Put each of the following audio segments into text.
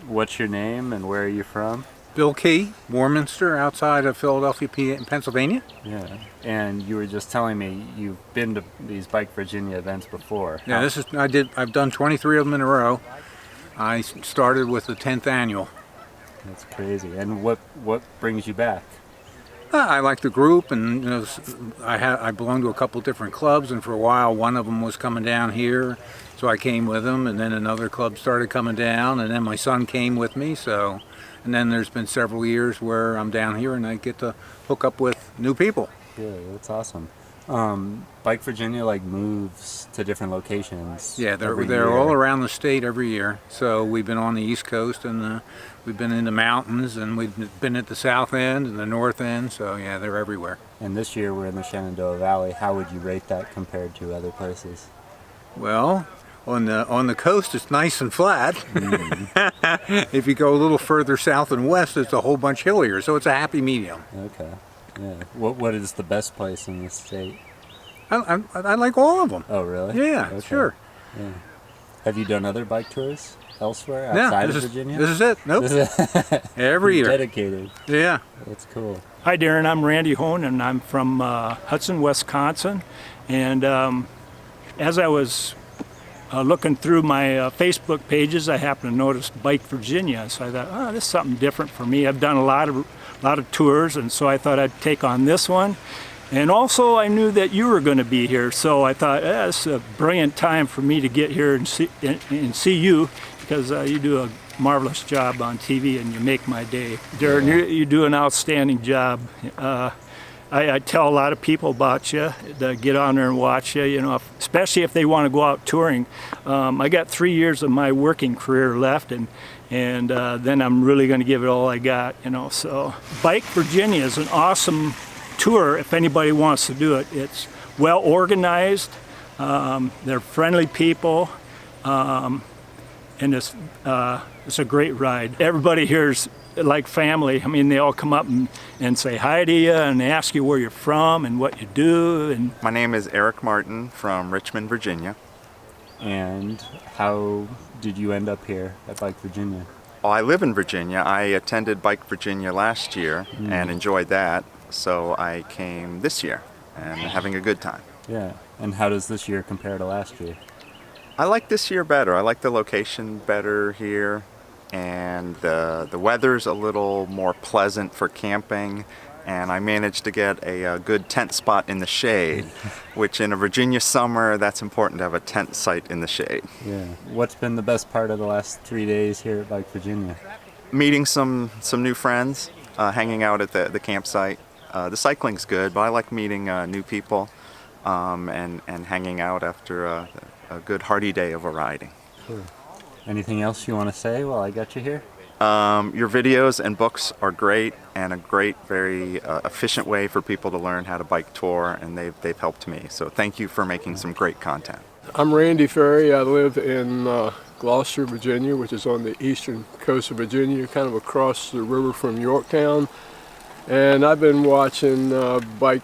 What's your name and where are you from? Bill Key, Warminster, outside of Philadelphia, Pennsylvania. Yeah. And you were just telling me you've been to these Bike Virginia events before. Yeah, I've done 23 of them in a row. I started with the 10th annual. That's crazy. And what brings you back? I like the group, and I belong to a couple different clubs, and for a while one of them was coming down here, so I came with them, and then another club started coming down, and then my son came with me, and then there's been several years where I'm down here and I get to hook up with new people. Yeah, that's awesome. Bike Virginia moves to different locations. Yeah, they're all around the state every year. So we've been on the East Coast, and we've been in the mountains, and we've been at the south end and the north end. So yeah, they're everywhere. And this year we're in the Shenandoah Valley. How would you rate that compared to other places? Well, on the coast it's nice and flat. If you go a little further south and west, it's a whole bunch hillier. So it's a happy medium. Okay. Yeah. What is the best place in the state? I like all of them. Oh, really? Yeah, okay. Sure. Yeah. Have you done other bike tours elsewhere outside of Virginia? This is it. Nope. Every year. Dedicated. Yeah. That's cool. Hi, Darren. I'm Randy Hone, and I'm from Hudson, Wisconsin. And as I was looking through my Facebook pages, I happened to notice Bike Virginia. So I thought, oh, this is something different for me. I've done a lot of tours, and so I thought I'd take on this one. And also I knew that you were going to be here, so I thought it's a brilliant time for me to get here and see you, because you do a marvelous job on TV and you make my day. Darren, you do an outstanding job. I tell a lot of people about you to get on there and watch you, especially if they want to go out touring. I got 3 years of my working career left, and then I'm really going to give it all I got, So Bike Virginia is an awesome tour if anybody wants to do it. It's well organized, they're friendly people, and it's a great ride. Everybody here's like family. I mean, they all come up and say hi to you and ask you where you're from and what you do. And my name is Eric Martin from Richmond, Virginia. And how did you end up here at Bike Virginia? Well, I live in Virginia. I attended Bike Virginia last year and enjoyed that. So I came this year and having a good time. Yeah. And how does this year compare to last year? I like this year better. I like the location better here, and the weather's a little more pleasant for camping, and I managed to get a good tent spot in the shade, which in a Virginia summer, that's important to have a tent site in the shade. Yeah. What's been the best part of the last 3 days here at Bike Virginia? Meeting some new friends, hanging out at the campsite. The cycling's good, but I like meeting new people and hanging out after a good hearty day of a riding. Cool. Anything else you want to say while I got you here? Your videos and books are great, and a great, very efficient way for people to learn how to bike tour, and they've helped me. So thank you for making some great content. I'm Randy Ferry. I live in Gloucester, Virginia, which is on the eastern coast of Virginia, kind of across the river from Yorktown. And I've been watching Bike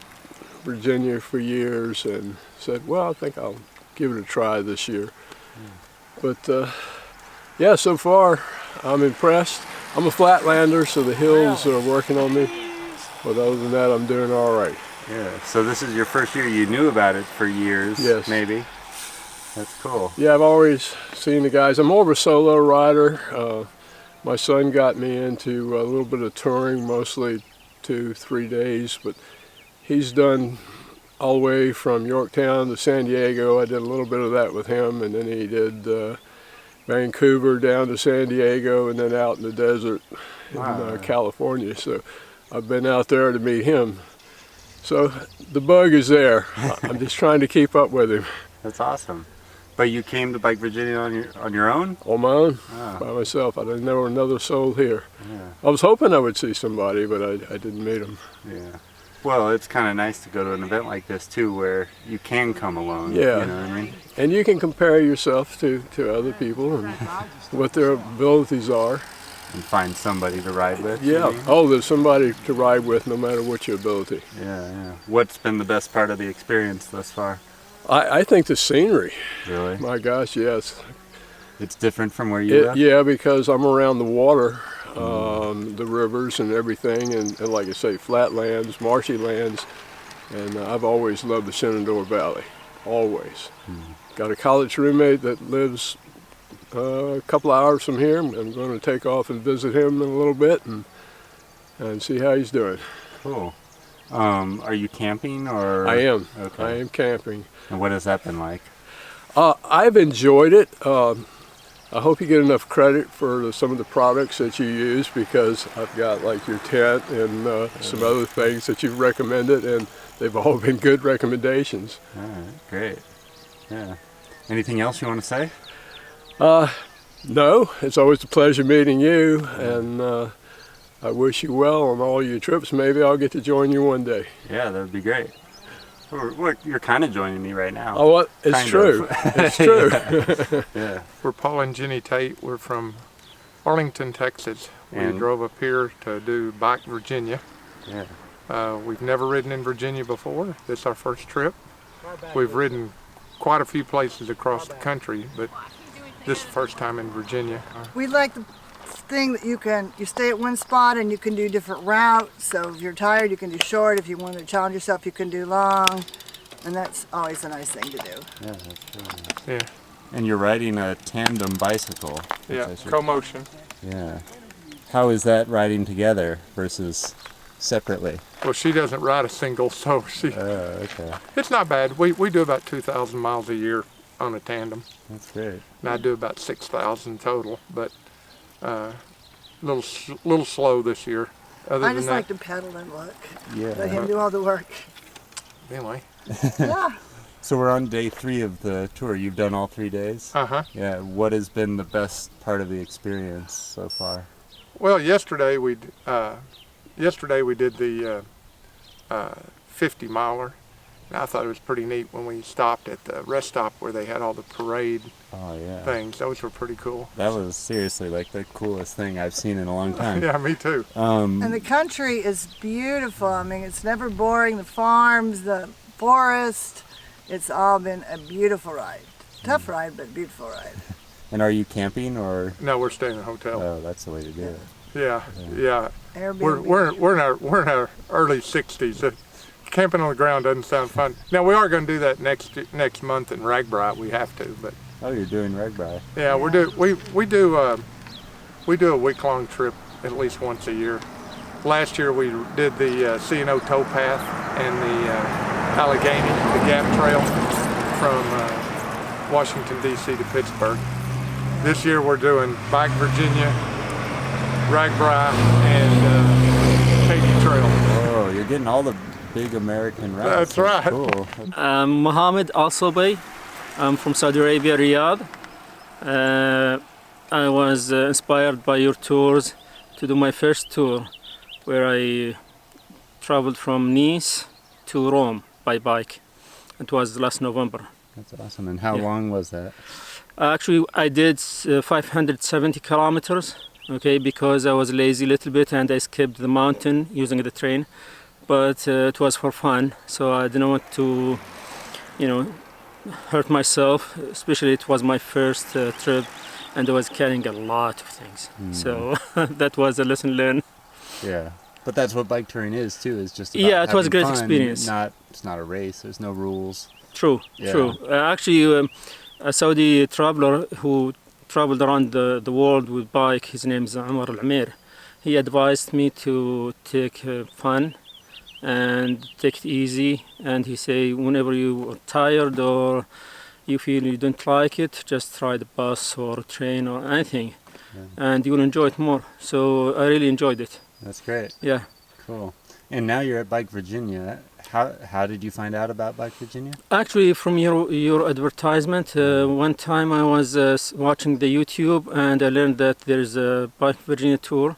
Virginia for years and said, well, I think I'll give it a try this year. But yeah, so far I'm impressed. I'm a flatlander, so the hills are working on me. But other than that, I'm doing all right. Yeah, so this is your first year. You knew about it for years, yes. Maybe. That's cool. Yeah, I've always seen the guys. I'm more of a solo rider. My son got me into a little bit of touring, mostly 2-3 days, but he's done all the way from Yorktown to San Diego. I did a little bit of that with him, and then he did Vancouver down to San Diego, and then out in the desert in California. So I've been out there to meet him. So the bug is there. I'm just trying to keep up with him. That's awesome. But you came to Bike Virginia on your own? On my own, by myself. I didn't know another soul here. Yeah. I was hoping I would see somebody, but I didn't meet them. Yeah. Well, it's kind of nice to go to an event like this too, where you can come alone. Yeah. You know what I mean? And you can compare yourself to other people and what their abilities are. And find somebody to ride with. Yeah. Oh, there's somebody to ride with no matter what your ability. Yeah, yeah. What's been the best part of the experience thus far? I think the scenery. Really? My gosh, yes. It's different from where you live? Yeah, because I'm around the water, the rivers and everything, and like I say, flatlands, marshy lands, and I've always loved the Shenandoah Valley, always. Got a college roommate that lives a couple of hours from here. I'm going to take off and visit him in a little bit and see how he's doing. Cool. Are you camping or? I am. Okay. I am camping. And what has that been like? I've enjoyed it. I hope you get enough credit for some of the products that you use, because I've got like your tent and some other things that you've recommended, and they've all been good recommendations. All right, great. Yeah. Anything else you want to say? No, it's always a pleasure meeting you, and I wish you well on all your trips. Maybe I'll get to join you one day. Yeah, that would be great. Well, you're kind of joining me right now. Oh, what? It's Kind true. of. It's true. Yeah. We're Paul and Jenny Tate. We're from Arlington, Texas. We And- drove up here to do Bike Virginia. Yeah. We've never ridden in Virginia before. This is our first trip. We've ridden quite a few places across the country, but this is the first time in Virginia. We like the thing that you stay at one spot and you can do different routes. So if you're tired, you can do short. If you want to challenge yourself, you can do long. And that's always a nice thing to do. Yeah, that's true. Yeah, And you're riding a tandem bicycle. which yeah, I should- co-motion. Yeah. How is that riding together versus separately? Well, she doesn't ride a single, so Okay. it's not bad. We do about 2,000 miles a year on a tandem, That's great. and I do about 6,000 total, but little slow this year. Other I than just that, like to pedal and look. Let Yeah. him do all the work. anyway. Yeah. So we're on day 3 of the tour. You've done all 3 days? Uh-huh. Yeah. What has been the best part of the experience so far? Well, yesterday we did the 50 miler, and I thought it was pretty neat when we stopped at the rest stop where they had all the parade Oh, yeah. things. Those were pretty cool. That was seriously like the coolest thing I've seen in a long time. Yeah, me too. And the country is beautiful. I mean, it's never boring. The farms, the forest, it's all been a beautiful ride. Tough ride, but beautiful ride. And are you camping or? No, we're staying in a hotel. Oh, that's the way to do it. Yeah. Airbnb. We're in our early 60s. Camping on the ground doesn't sound fun. Now we are going to do that next month in Ragbri. We have to, but Oh, you're doing Ragbri. yeah, we do a week-long trip at least once a year. Last year we did the C&O towpath and the Allegheny, the Gap Trail from Washington D.C. to Pittsburgh. This year we're doing Bike Virginia, Ragbri, and Katy Trail. Oh, you're getting all the big American routes. That's right. Cool. I'm Mohammed Al-Sobay. I'm from Saudi Arabia, Riyadh. I was inspired by your tours to do my first tour, where I traveled from Nice to Rome by bike. It was last November. That's awesome. And how Yeah. long was that? Actually, I did 570 kilometers, okay, because I was lazy a little bit and I skipped the mountain using the train. But it was for fun, so I didn't want to, hurt myself. Especially it was my first trip, and I was carrying a lot of things. So that was a lesson learned. Yeah. But that's what bike touring is too. Is just about Yeah, it was a having great fun, experience. It's not a race. There's no rules. True, Yeah. true. Actually, a Saudi traveler who traveled around the world with bike, his name is Umar Al-Amir. He advised me to take fun and take it easy. And he say, whenever you are tired or you feel you don't like it, just try the bus or train or anything, and you will enjoy it more. So I really enjoyed it. That's great. Yeah. Cool. And now you're at Bike Virginia. How did you find out about Bike Virginia? Actually, from your advertisement, one time I was watching the YouTube and I learned that there's a Bike Virginia tour.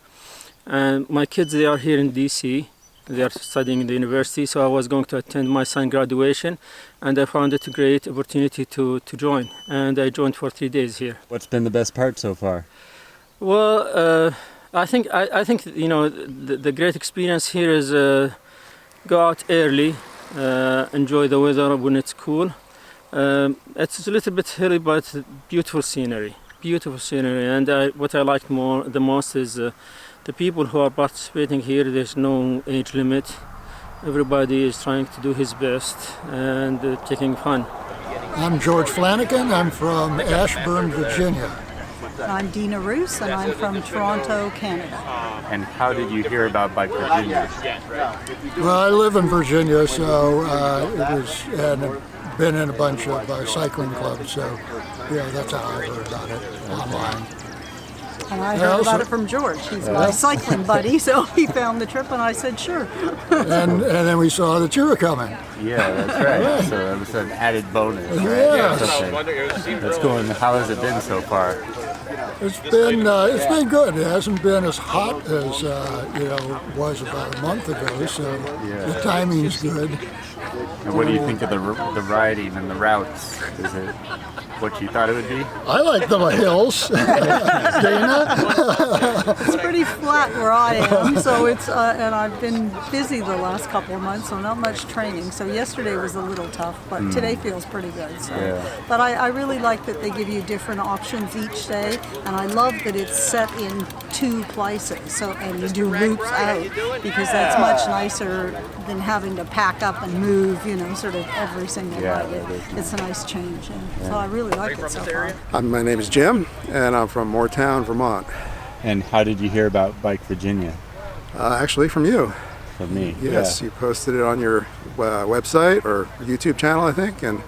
And my kids, they are here in DC. They are studying in the university, so I was going to attend my son's graduation, and I found it a great opportunity to join. And I joined for 3 days here. What's been the best part so far? Well, I think the great experience here is go out early, enjoy the weather when it's cool. It's a little bit hilly, but beautiful scenery. beautiful scenery, and what I like the most is the people who are participating here. There's no age limit. Everybody is trying to do his best and taking fun. I'm George Flanagan. I'm from Ashburn, Virginia. I'm Dina Roos, and I'm from Toronto, Canada. And how did you hear about Bike Virginia? Well, I live in Virginia, so and been in a bunch of cycling clubs, so yeah, that's how I heard about it online. And I heard about it from George. He's my cycling buddy, so he found the trip, and I said sure. and then we saw that you were coming. Yeah, that's right. So it was an added bonus. Right? Yes. Okay. That's cool. And how has it been so far? It's been good. It hasn't been as hot as was about a month ago, so the timing's good. And what do you think of the riding and the routes? Is it what you thought it would be? I like the hills. Dana? It's pretty flat where I am, so it's and I've been busy the last couple of months, so not much training. So yesterday was a little tough, but today feels pretty good. So. Yeah. But I really like that they give you different options each day, and I love that it's set in 2 places. So and you do loops out because that's much nicer than having to pack up and move, sort of every single day. It's a nice change, and so I really like it so far. My name is Jim, and I'm from Moortown, Vermont. And how did you hear about Bike Virginia? Actually, from you. From me? Yes, yeah. You posted it on your website or YouTube channel, I think, and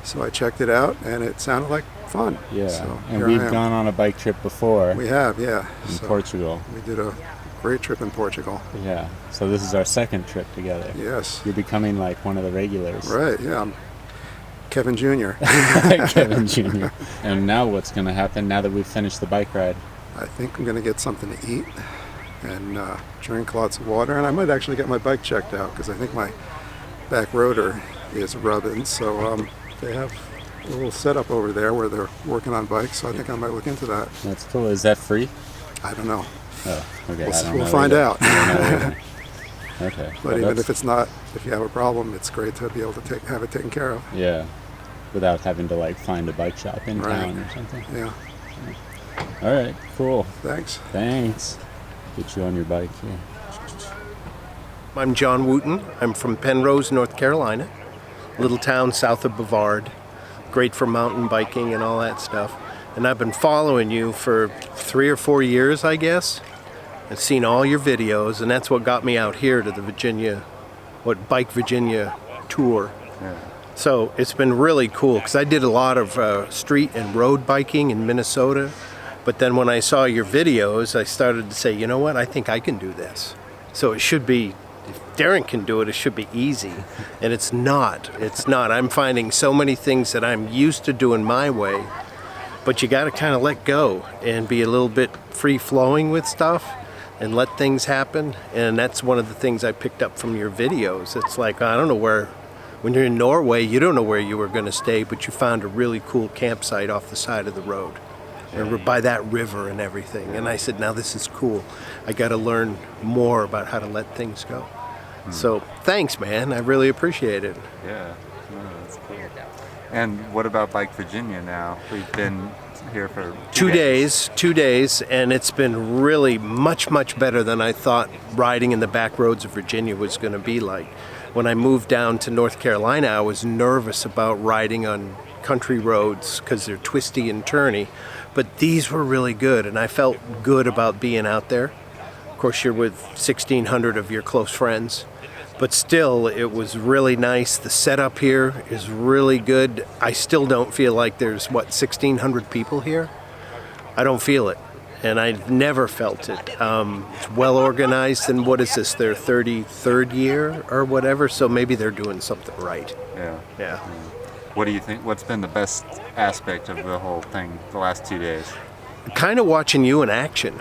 so I checked it out, and it sounded like fun. Yeah, so and we've gone on a bike trip before. We have, yeah. In Portugal. We did a great trip in Portugal. Yeah, so this is our second trip together. Yes. You're becoming like one of the regulars. Right, yeah. I'm Kevin Jr. Kevin Jr. And now what's going to happen now that we've finished the bike ride? I think I'm going to get something to eat and drink lots of water, and I might actually get my bike checked out because I think my back rotor is rubbing. So they have a little setup over there where they're working on bikes, so I think I might look into that. That's cool. Is that free? I don't know. Oh, okay. We'll find out. Okay. But even if it's not, if you have a problem, it's great to be able to have it taken care of. Yeah. Without having to find a bike shop in town or something. Yeah. All right. Cool. Thanks. Get you on your bike here. I'm John Wooten. I'm from Penrose, North Carolina. Little town south of Brevard. Great for mountain biking and all that stuff. And I've been following you for 3 or 4 years, I guess. I've seen all your videos, and that's what got me out here to the Bike Virginia tour. Yeah. So it's been really cool because I did a lot of street and road biking in Minnesota. But then when I saw your videos, I started to say, you know what, I think I can do this. So it should be, if Darren can do it, it should be easy. And it's not. It's not. I'm finding so many things that I'm used to doing my way. But you got to kind of let go and be a little bit free-flowing with stuff and let things happen. And that's one of the things I picked up from your videos. It's like, I don't know where, when you're in Norway, you don't know where you were going to stay, but you found a really cool campsite off the side of the road. Or by that river and everything. And I said, now this is cool. I got to learn more about how to let things go. So thanks, man. I really appreciate it. Yeah, that's cool. And what about Bike Virginia now? We've been here for 2 days. 2 days, and it's been really much, much better than I thought riding in the back roads of Virginia was going to be like. When I moved down to North Carolina, I was nervous about riding on country roads because they're twisty and turny. But these were really good, and I felt good about being out there. Of course, you're with 1,600 of your close friends. But still, it was really nice. The setup here is really good. I still don't feel like there's, 1,600 people here? I don't feel it, and I've never felt it. It's well organized, and what is this, their 33rd year or whatever? So maybe they're doing something right. Yeah. What do you think? What's been the best aspect of the whole thing the last 2 days? Kind of watching you in action.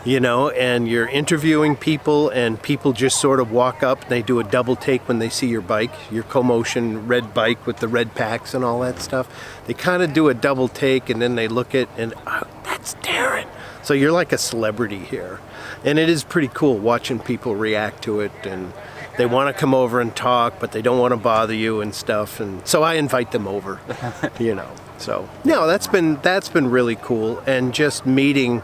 And you're interviewing people, and people just sort of walk up and they do a double take when they see your bike, your CoMotion red bike with the red packs and all that stuff. They kind of do a double take, and then they look at, and that's Darren. So you're like a celebrity here. And it is pretty cool watching people react to it, and they want to come over and talk, but they don't want to bother you and stuff. And so I invite them over, So no, that's been really cool, and just meeting,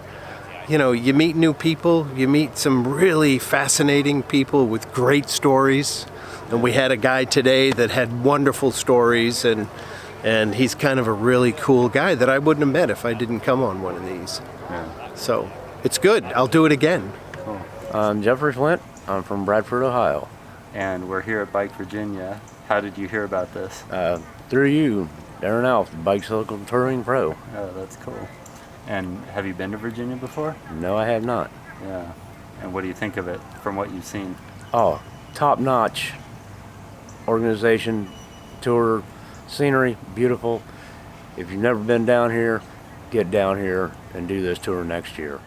you meet new people, you meet some really fascinating people with great stories, and we had a guy today that had wonderful stories, and he's kind of a really cool guy that I wouldn't have met if I didn't come on one of these. Yeah. So it's good. I'll do it again. Cool. I'm Jeffrey Flint. I'm from Bradford, Ohio. And we're here at Bike Virginia. How did you hear about this? Through you, Darren Alf, Bicycle Touring Pro. Oh, that's cool. And have you been to Virginia before? No, I have not. Yeah. And what do you think of it from what you've seen? Oh, top-notch organization, tour, scenery, beautiful. If you've never been down here, get down here and do this tour next year.